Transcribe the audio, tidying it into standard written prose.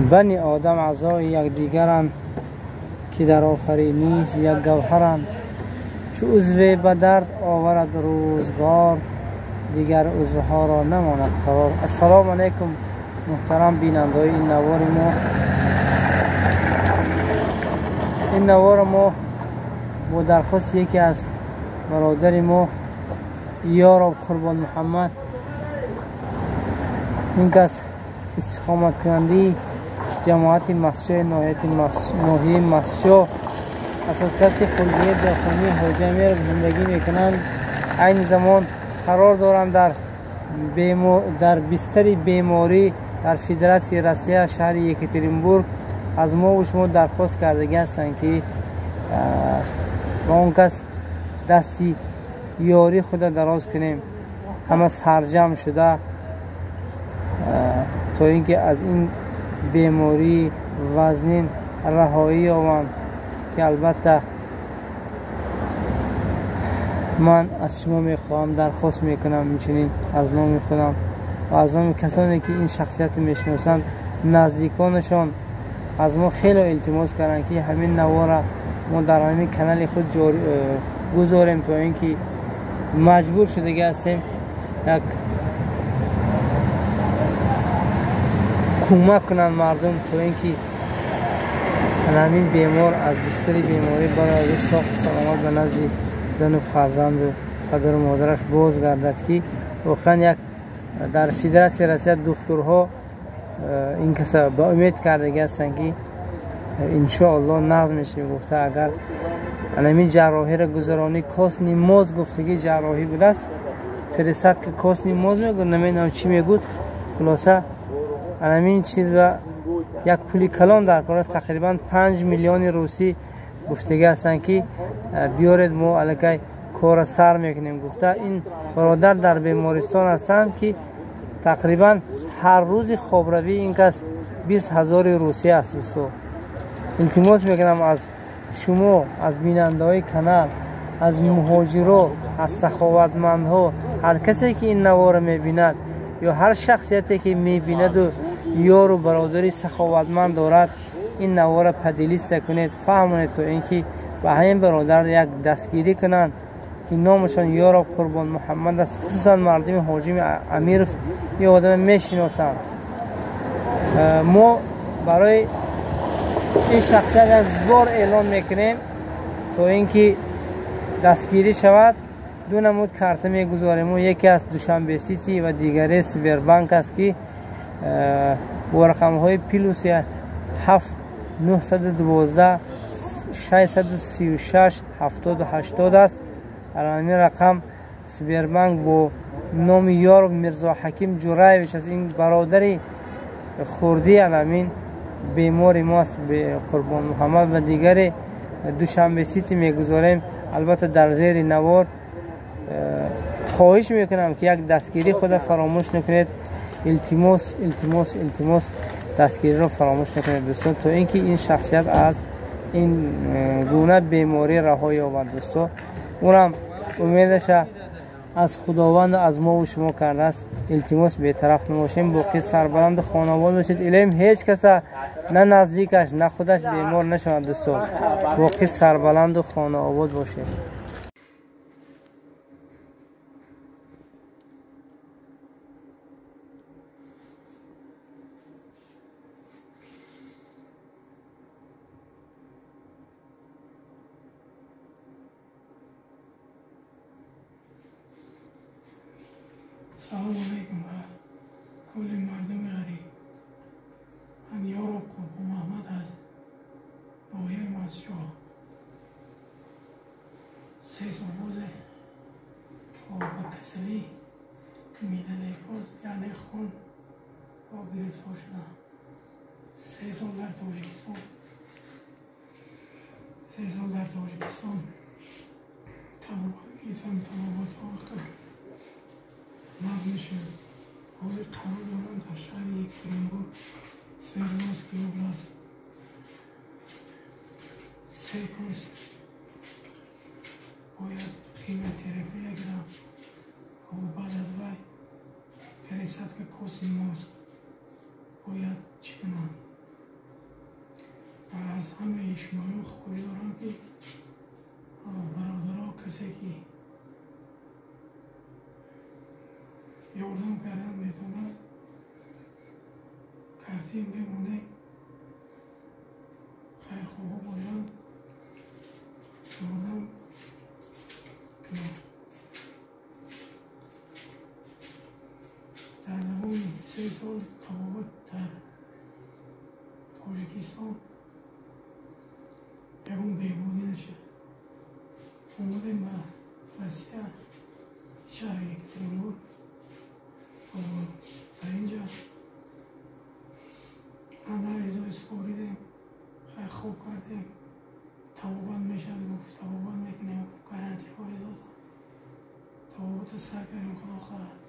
بنی آدم اعضای یکدیگرند که در آفرینش یک گوهرند. چو عضو به درد آورد روزگار، دیگر عضوها را نماند قرار. السلام علیکم محترم بیننده‌های این نوار ما. این نوار ما با درخواست یکی از برادر ما یارب قربان محمد، این کس استقامت کننده جماعت مسجد ناحیه مسجد اساسیت خلقیه داخلی حاجمه را زندگی میکنند. این زمان قرار دارند در بستر بیماری در فدراسیون روسیه شهر یکاترینبورگ. از ما و شما درخواست کرده هستند که با اون کس دستی یاری خود دراز کنیم. همه سرجم شده تا اینکه از این بیماری وزنین رهایی یابند، که البته من از شما میخواهم درخواست میکنم همچنین از نام خودم و از نام کسانی که این شخصیت میشناسند نزدیکانشان از ما خیلی التماس کردند که همین نوار ما در همین کانال خود گذاریم تا اینکه مجبور شده هستیم یک کمک کنند مردم تا اینکه همین بیمار از بستر بیماری برای ساق سلامت به نزد زن و فرزند و پدر و مادرش بازگردد. که واقعا یک در فدراسیون روسیه دکترها این کسا با امید کرده هستند که ان شاء الله نقض میشه. گفته اگر همین جراحی را گذرانی کاس نیماز گفتگی جراحی بوده است، فرستاد که کاس نیماز میگه نمیدونم چی میگه. خلاصه همین چیز و یک پولی کلان در کار است. تقریبا 5 میلیون روسی گفتگی هستند که بیارید ما علیکای کار سر میکنیم. گفته این برادر در بیمارستان هستند که تقریبا هر روز خوابروی این کس 20,000 روسی است. دوستو التماس میکنم از شما، از بیننده‌های کانال، از مهاجرو، از سخاوتمندها، هر کسی که این نوار میبیند یا هر شخصیتی که میبیند و یار و برادری سخاوتمند دارد، این نوار پدیلی سکنید فهمونید تا اینکه به همین برادر یک دستگیری کنند که نامشان یارب قربان محمد است. خصوصا مردم حاجم امیر یه آدم میشناسند. ما برای این شخصیت از بار اعلان میکنیم تا اینکه دستگیری شود. دو نمود کارت میگذاریم، یکی از دوشنبه سیتی و دیگری سیبر بانک است که با رقم های پلوس 7 912 636 7080 است. الان رقم سیبر بانک با نام یار میرزا حکیم جورایویچ است. این برادری خوردی علمین بیماری ماست به قربان محمد و دیگری دوشنبه سیتی میگذاریم. البته در زیر نوار خواهش میکنم که یک دستگیری خود فراموش نکنید. التماس التماس التماس دستگیری رو فراموش نکنید دوستان، تا اینکه این شخصیت از این گونه بیماری رهایی یابد. دوستان اونم امیدش از خداوند از ما و شما کرده است. التماس به طرف نماشیم، باقی سربلند خانواده باشید. الهیم هیچ کس نه نزدیکش نه خودش بیمار نشود دوستان. باقی سربلند و خانواده باشید. سلام علیکم و کل مردم غریب. من یارب قربان محمد از ناحیه مسجد 3 سال بوده و به کسلی میده لیکوز یعنی خون و گرفتار شدم. 3 سال در تاجیکستان 3 سال در تاجیکستان طلبات ها میشه. حالی قرار دارم در شهر یکاترینبورگ سوردانسکی اوبلاست 3 کورس باید کیموتراپی بگیرم و بعد از وی فرستاد که کورس مغز باید چی کنم شما خواهی دارم که برادرها کسی که یاردم کردن میتونه کارتی میمونه خیلی خوب بودن یاردم در دوام 3 سال تفاوت در تاجیکستان یکم بهبودی نشد. اومدیم به روسیه شهر یکترینبورگ و در اینجا آنالیزهای سپاریدیم، خیلی خوب کردیم. تفاوت میشد گفت تفاوت میکنیم، گارانتی های دادن. تفاوت سر کردیم خدا خواهد.